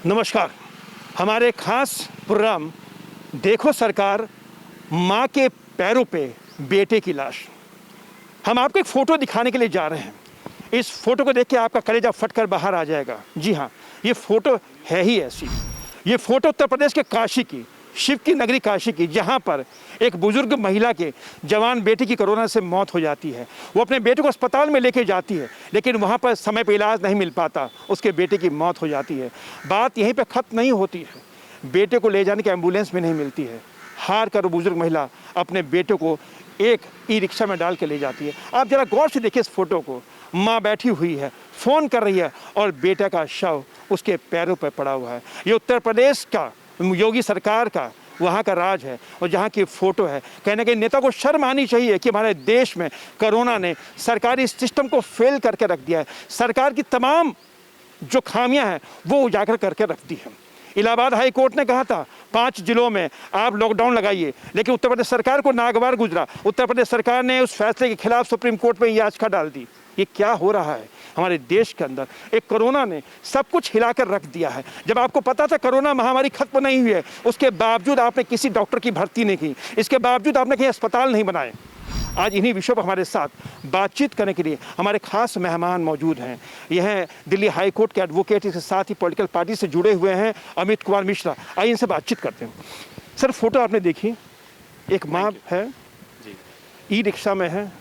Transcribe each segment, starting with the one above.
नमस्कार। हमारे खास प्रोग्राम देखो सरकार, माँ के पैरों पे बेटे की लाश। हम आपको एक फ़ोटो दिखाने के लिए जा रहे हैं। इस फ़ोटो को देख के आपका कलेजा फटकर बाहर आ जाएगा। जी हाँ, ये फ़ोटो है ही ऐसी। ये फ़ोटो उत्तर प्रदेश के काशी की, शिव की नगरी काशी की, जहाँ पर एक बुजुर्ग महिला के जवान बेटे की कोरोना से मौत हो जाती है। वो अपने बेटे को अस्पताल में लेके जाती है, लेकिन वहाँ पर समय पर इलाज नहीं मिल पाता, उसके बेटे की मौत हो जाती है। बात यहीं पर ख़त्म नहीं होती है, बेटे को ले जाने की एम्बुलेंस भी नहीं मिलती है। हार कर बुजुर्ग महिला अपने बेटे को एक ई रिक्शा में डाल के ले जाती है। आप जरा गौर से देखिए इस फोटो को। माँ बैठी हुई है, फ़ोन कर रही है और बेटा का शव उसके पैरों पर पड़ा हुआ है। ये उत्तर प्रदेश का, योगी सरकार का, वहाँ का राज है और जहाँ की फ़ोटो है। कहीं ना कहीं नेता को शर्म आनी चाहिए कि हमारे देश में कोरोना ने सरकारी सिस्टम को फेल करके रख दिया है। सरकार की तमाम जो खामियां हैं वो उजागर करके रख दी है। इलाहाबाद हाई कोर्ट ने कहा था 5 जिलों में आप लॉकडाउन लगाइए, लेकिन उत्तर प्रदेश सरकार को नागवार गुजरा। उत्तर प्रदेश सरकार ने उस फैसले के खिलाफ सुप्रीम कोर्ट में याचिका डाल दी। ये क्या हो रहा है हमारे देश के अंदर? एक कोरोना ने सब कुछ हिलाकर रख दिया है। जब आपको पता था कोरोना महामारी खत्म नहीं हुई है, उसके बावजूद आपने किसी डॉक्टर की भर्ती नहीं की, इसके बावजूद आपने कहीं अस्पताल नहीं बनाए। आज इन्हीं विषयों पर हमारे साथ बातचीत करने के लिए हमारे खास मेहमान मौजूद हैं। यह है दिल्ली हाई कोर्ट के एडवोकेट, इसके साथ ही पॉलिटिकल पार्टी से जुड़े हुए हैं अमित कुमार मिश्रा। आइए इनसे बातचीत करते हैं। सर, फोटो आपने देखी, एक माँ है, ई रिक्शा में है,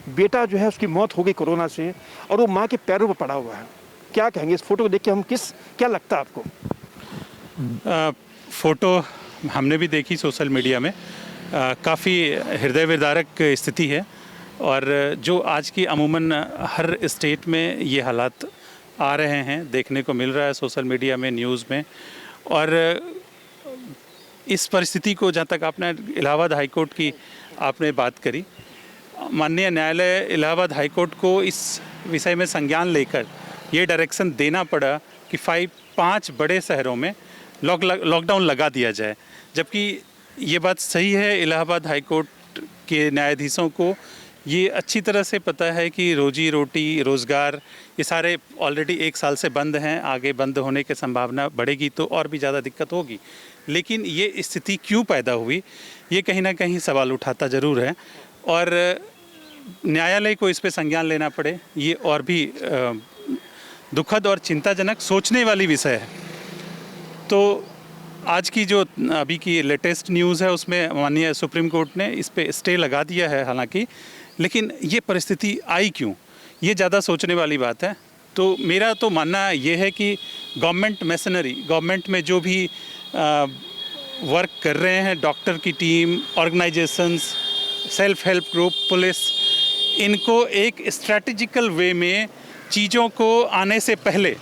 बेटा जो है उसकी मौत हो गई कोरोना से और वो माँ के पैरों पर पड़ा हुआ है। क्या कहेंगे इस फोटो को देख के? क्या लगता है आपको? फ़ोटो हमने भी देखी सोशल मीडिया में। काफ़ी हृदय विदारक स्थिति है और जो आज की अमूमन हर स्टेट में ये हालात आ रहे हैं, देखने को मिल रहा है सोशल मीडिया में, न्यूज़ में। और इस परिस्थिति को, जहाँ तक आपने इलाहाबाद हाई कोर्ट की आपने बात करी, माननीय न्यायालय इलाहाबाद हाई कोर्ट को इस विषय में संज्ञान लेकर ये डायरेक्शन देना पड़ा कि 5 बड़े शहरों में लॉकडाउन लगा दिया जाए। जबकि ये बात सही है, इलाहाबाद हाई कोर्ट के न्यायाधीशों को ये अच्छी तरह से पता है कि रोजी रोटी, रोज़गार, ये सारे ऑलरेडी 1 साल से बंद हैं। आगे बंद होने की संभावना बढ़ेगी तो और भी ज़्यादा दिक्कत होगी। लेकिन ये स्थिति क्यों पैदा हुई, ये कहीं ना कहीं सवाल उठाता ज़रूर है और न्यायालय को इस पे संज्ञान लेना पड़े, ये और भी दुखद और चिंताजनक, सोचने वाली विषय है। तो आज की जो अभी की लेटेस्ट न्यूज़ है उसमें माननीय सुप्रीम कोर्ट ने इस पे स्टे लगा दिया है हालांकि, लेकिन ये परिस्थिति आई क्यों, ये ज़्यादा सोचने वाली बात है। तो मेरा तो मानना ये है कि गवर्नमेंट मैशनरी, गवर्नमेंट में जो भी वर्क कर रहे हैं, डॉक्टर की team, organisations, self help group, police, इनको एक स्ट्रैटेजिकल वे में चीज़ों को आने से पहले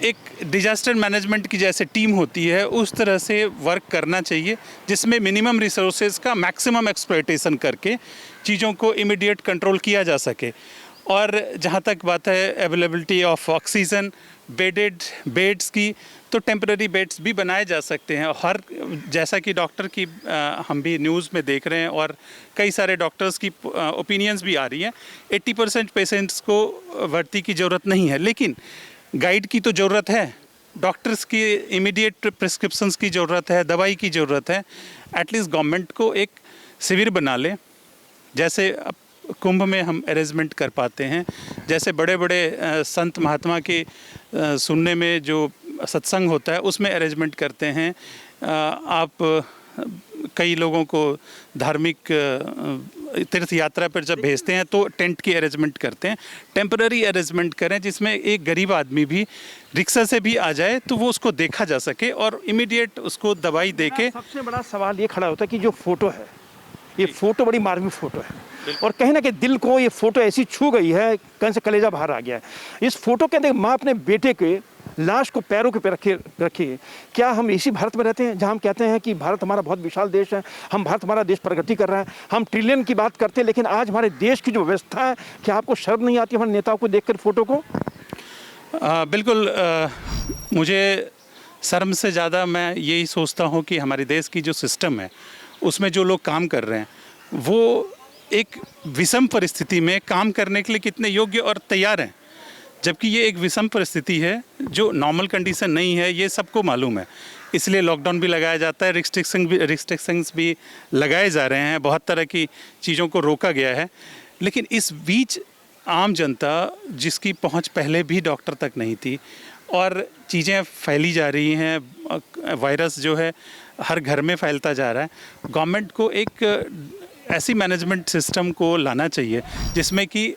एक डिजास्टर मैनेजमेंट की जैसे टीम होती है उस तरह से वर्क करना चाहिए, जिसमें मिनिमम रिसोर्सेज का मैक्सिमम एक्सप्लॉयटेशन करके चीज़ों को इमीडिएट कंट्रोल किया जा सके। और जहाँ तक बात है अवेलेबिलिटी ऑफ ऑक्सीजन, बेड्स की, तो टेम्पररी बेड्स भी बनाए जा सकते हैं। हर जैसा कि डॉक्टर की हम भी न्यूज़ में देख रहे हैं और कई सारे डॉक्टर्स की ओपिनियंस भी आ रही हैं, 80% पेशेंट्स को भर्ती की ज़रूरत नहीं है, लेकिन गाइड की तो ज़रूरत है, डॉक्टर्स की इमीडिएट प्रिस्क्रिप्शंस की ज़रूरत है, दवाई की ज़रूरत है। एटलीस्ट गवर्नमेंट को एक शिविर बना ले, जैसे कुंभ में हम अरेंजमेंट कर पाते हैं, जैसे बड़े बड़े संत महात्मा के सुनने में जो सत्संग होता है उसमें अरेंजमेंट करते हैं। आप कई लोगों को धार्मिक तीर्थ यात्रा पर जब भेजते हैं तो टेंट की अरेंजमेंट करते हैं। टेम्पररी अरेंजमेंट करें जिसमें एक गरीब आदमी भी रिक्शा से भी आ जाए तो वो उसको देखा जा सके और इमीडिएट उसको दवाई दे के। सबसे बड़ा सवाल ये खड़ा होता है कि जो फोटो है, ये फोटो बड़ी मार्मिक फोटो है और कहीं ना कहीं दिल को ये फोटो ऐसी छू गई है, कहीं से कलेजा बाहर आ गया है। इस फोटो के अंदर माँ अपने बेटे के लाश को पैरों के पे रखी है। क्या हम इसी भारत में रहते हैं जहां हम कहते हैं कि भारत हमारा बहुत विशाल देश है, भारत हमारा देश प्रगति कर रहा है, हम ट्रिलियन की बात करते हैं, लेकिन आज हमारे देश की जो व्यवस्था है, क्या आपको शर्म नहीं आती हमारे नेताओं को देखकर फोटो को? बिल्कुल, मुझे शर्म से ज़्यादा मैं यही सोचता हूँ कि हमारे देश की जो सिस्टम है उसमें जो लोग काम कर रहे हैं वो एक विषम परिस्थिति में काम करने के लिए कितने योग्य और तैयार हैं। जबकि ये एक विषम परिस्थिति है, जो नॉर्मल कंडीशन नहीं है, ये सबको मालूम है। इसलिए लॉकडाउन भी लगाया जाता है, रिस्ट्रिक्शंस भी लगाए जा रहे हैं, बहुत तरह की चीज़ों को रोका गया है। लेकिन इस बीच आम जनता, जिसकी पहुंच पहले भी डॉक्टर तक नहीं थी, और चीज़ें फैली जा रही हैं, वायरस जो है हर घर में फैलता जा रहा है, गवर्नमेंट को एक ऐसी मैनेजमेंट सिस्टम को लाना चाहिए जिसमें कि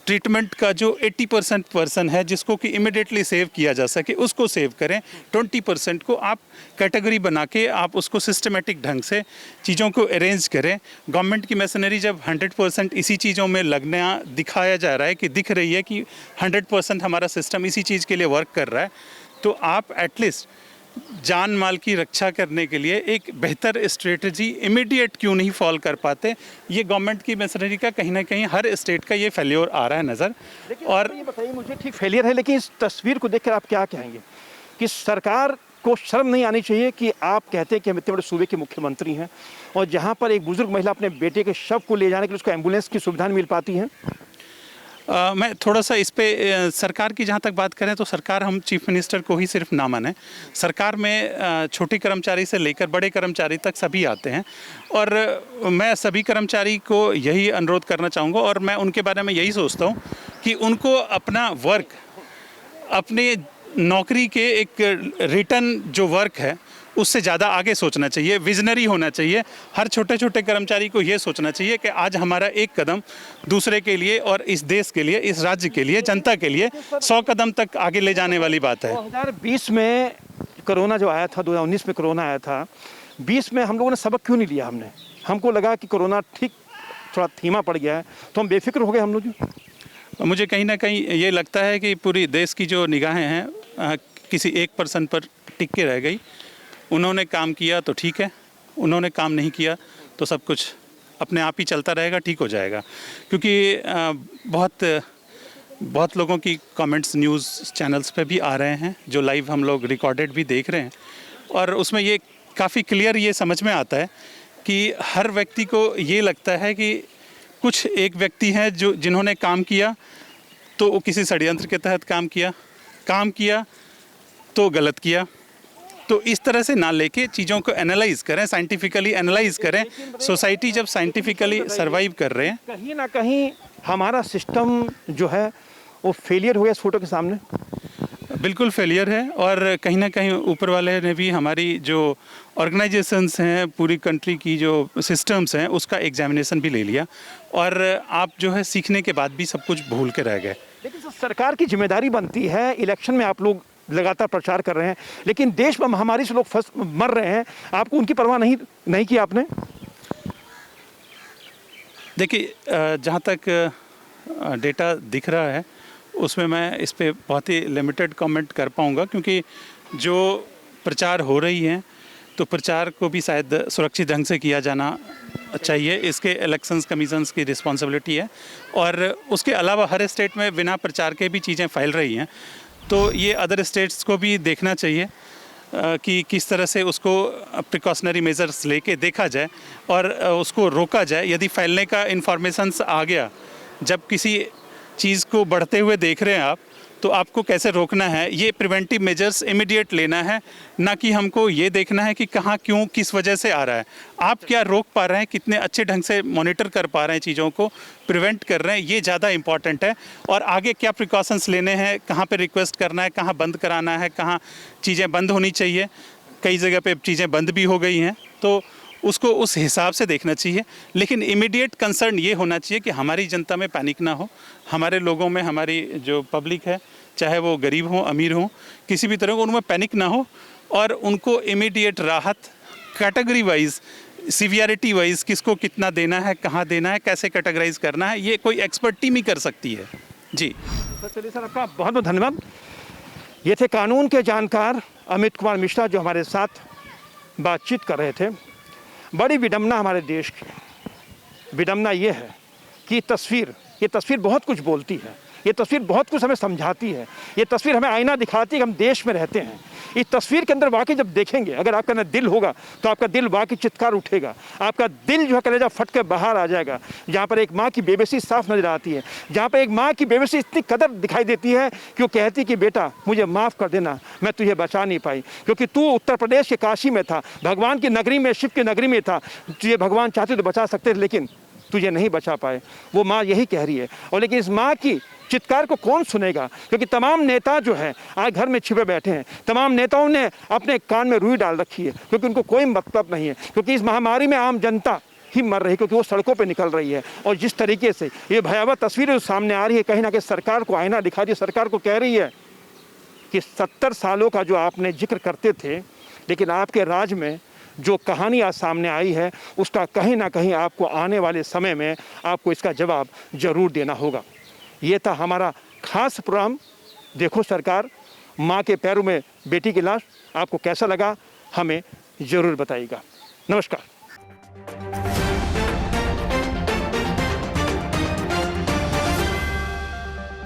ट्रीटमेंट का जो 80% पर्सन है, जिसको कि इमिडिएटली सेव किया जा सके, उसको सेव करें। 20% को आप कैटेगरी बना के आप उसको सिस्टमेटिक ढंग से चीज़ों को अरेंज करें। गवर्नमेंट की मशीनरी जब 100% इसी चीज़ों में लगना दिखाया जा रहा है, कि दिख रही है कि 100% हमारा सिस्टम इसी चीज़ के लिए वर्क कर रहा है, तो आप एटलीस्ट जान माल की रक्षा करने के लिए एक बेहतर स्ट्रेटजी इमीडिएट क्यों नहीं फॉलो कर पाते। ये गवर्नमेंट की मशीनरी का कहीं ना कहीं हर स्टेट का ये फेल्योर आ रहा है नज़र। और ये बताइए मुझे, ठीक फेलियर है, लेकिन इस तस्वीर को देखकर आप क्या कहेंगे कि सरकार को शर्म नहीं आनी चाहिए कि आप कहते हैं कि हम इतने बड़े सूबे के मुख्यमंत्री हैं, और जहां पर एक बुजुर्ग महिला अपने बेटे के शव को ले जाने के लिए उसको एम्बुलेंस की सुविधा नहीं मिल पाती है? मैं थोड़ा सा इस पे सरकार की जहाँ तक बात करें तो सरकार, हम चीफ मिनिस्टर को ही सिर्फ ना माने। सरकार में छोटे कर्मचारी से लेकर बड़े कर्मचारी तक सभी आते हैं, और मैं सभी कर्मचारी को यही अनुरोध करना चाहूँगा, और मैं उनके बारे में यही सोचता हूँ कि उनको अपना वर्क, अपने नौकरी के एक रिटर्न जो वर्क है उससे ज़्यादा आगे सोचना चाहिए, विजनरी होना चाहिए। हर छोटे छोटे कर्मचारी को ये सोचना चाहिए कि आज हमारा एक कदम दूसरे के लिए और इस देश के लिए, इस राज्य के लिए, जनता के लिए 100 कदम तक आगे ले जाने वाली बात है। 2020 में कोरोना जो आया था, 2019 में कोरोना आया था, 20 में हम लोगों ने सबक क्यों नहीं लिया? हमको लगा कि कोरोना ठीक थोड़ा धीमा पड़ गया है, तो हम बेफिक्र हो गए हम लोग। मुझे कहीं ना कहीं ये लगता है कि पूरी देश की जो निगाहें हैं किसी एक पर्सन पर टिक के रह गई। उन्होंने काम किया तो ठीक है, उन्होंने काम नहीं किया तो सब कुछ अपने आप ही चलता रहेगा, ठीक हो जाएगा। क्योंकि बहुत लोगों की कमेंट्स न्यूज़ चैनल्स पे भी आ रहे हैं, जो लाइव हम लोग रिकॉर्डेड भी देख रहे हैं, और उसमें ये काफ़ी क्लियर ये समझ में आता है कि हर व्यक्ति को ये लगता है कि कुछ एक व्यक्ति हैं जिन्होंने काम किया तो वो किसी षड्यंत्र के तहत काम किया तो गलत किया। तो इस तरह से ना लेके चीज़ों को एनालाइज करें, साइंटिफिकली एनालाइज करें। सोसाइटी जब साइंटिफिकली सर्वाइव कर रहे हैं, कहीं ना कहीं हमारा सिस्टम जो है वो फेलियर हो गया इस फोटो के सामने। बिल्कुल फेलियर है, और कहीं ना कहीं ऊपर वाले ने भी हमारी जो ऑर्गेनाइजेशंस हैं, पूरी कंट्री की जो सिस्टम्स हैं, उसका एग्जामिनेशन भी ले लिया, और आप जो है सीखने के बाद भी सब कुछ भूल के रह गए। लेकिन सरकार की जिम्मेदारी बनती है, इलेक्शन में आप लोग लगातार प्रचार कर रहे हैं, लेकिन देश में महामारी से लोग मर रहे हैं, आपको उनकी परवाह नहीं की आपने? देखिए, जहाँ तक डेटा दिख रहा है उसमें मैं इस पे बहुत ही लिमिटेड कमेंट कर पाऊँगा, क्योंकि जो प्रचार हो रही हैं तो प्रचार को भी शायद सुरक्षित ढंग से किया जाना चाहिए। इसके इलेक्शंस कमीशंस की रिस्पॉन्सिबिलिटी है, और उसके अलावा हर स्टेट में बिना प्रचार के भी चीज़ें फैल रही हैं, तो ये अदर स्टेट्स को भी देखना चाहिए कि किस तरह से उसको प्रिकॉशनरी मेजर्स लेके देखा जाए और उसको रोका जाए। यदि फैलने का इन्फॉर्मेशंस आ गया, जब किसी चीज़ को बढ़ते हुए देख रहे हैं आप, तो आपको कैसे रोकना है, ये प्रिवेंटिव मेजर्स इमीडिएट लेना है, ना कि हमको ये देखना है कि कहाँ क्यों किस वजह से आ रहा है। आप क्या रोक पा रहे हैं, कितने अच्छे ढंग से मॉनिटर कर पा रहे हैं, चीज़ों को प्रिवेंट कर रहे हैं, ये ज़्यादा इंपॉर्टेंट है। और आगे क्या प्रिकॉशंस लेने हैं, कहाँ पे रिक्वेस्ट करना है, कहाँ बंद कराना है, कहाँ चीज़ें बंद होनी चाहिए। कई जगह पे चीज़ें बंद भी हो गई हैं, तो उसको उस हिसाब से देखना चाहिए। लेकिन इमीडिएट कंसर्न ये होना चाहिए कि हमारी जनता में पैनिक ना हो, हमारे लोगों में, हमारी जो पब्लिक है, चाहे वो गरीब हो अमीर हो, किसी भी तरह को उनमें पैनिक ना हो, और उनको इमीडिएट राहत कैटेगरी वाइज, सीवियरिटी वाइज किसको कितना देना है, कहाँ देना है, कैसे कैटेगराइज करना है, ये कोई एक्सपर्ट टीम ही कर सकती है। जी चलिए सर, आपका बहुत बहुत धन्यवाद। ये थे कानून के जानकार अमित कुमार मिश्रा, जो हमारे साथ बातचीत कर रहे थे। बड़ी विडम्बना हमारे देश की, विडम्बना ये है कि ये तस्वीर बहुत कुछ बोलती है। ये तस्वीर बहुत कुछ हमें समझाती है। ये तस्वीर हमें आईना दिखाती है कि हम देश में रहते हैं। इस तस्वीर के अंदर वाकई जब देखेंगे, अगर आपका अंदर दिल होगा तो आपका दिल वाकई चित्कार उठेगा, आपका दिल जो है कलेजा फट के बाहर आ जाएगा। जहाँ पर एक माँ की बेबसी साफ नजर आती है, जहाँ पर एक माँ की बेबसी इतनी कदर दिखाई देती है कि वो कहती कि बेटा मुझे माफ़ कर देना, मैं तुझे बचा नहीं पाई, क्योंकि तू उत्तर प्रदेश के काशी में था, भगवान की नगरी में, शिव की नगरी में था, तुझे भगवान चाहते तो बचा सकते थे, लेकिन तुझे नहीं बचा पाए। वो माँ यही कह रही है। और लेकिन इस माँ की चित्कार को कौन सुनेगा, क्योंकि तमाम नेता जो हैं आज घर में छिपे बैठे हैं। तमाम नेताओं ने अपने कान में रुई डाल रखी है, क्योंकि उनको कोई मतलब नहीं है, क्योंकि इस महामारी में आम जनता ही मर रही है, क्योंकि वो सड़कों पे निकल रही है। और जिस तरीके से ये भयावह तस्वीरें जो सामने आ रही है, कहीं ना कहीं सरकार को आईना दिखा रही है। सरकार को कह रही है कि 70 सालों का जो आपने जिक्र करते थे, लेकिन आपके राज में जो कहानी आज सामने आई है, उसका कहीं ना कहीं आपको आने वाले समय में आपको इसका जवाब जरूर देना होगा। ये था हमारा खास प्रोग्राम देखो सरकार, माँ के पैरों में बेटी की लाश। आपको कैसा लगा हमें ज़रूर बताइएगा। नमस्कार।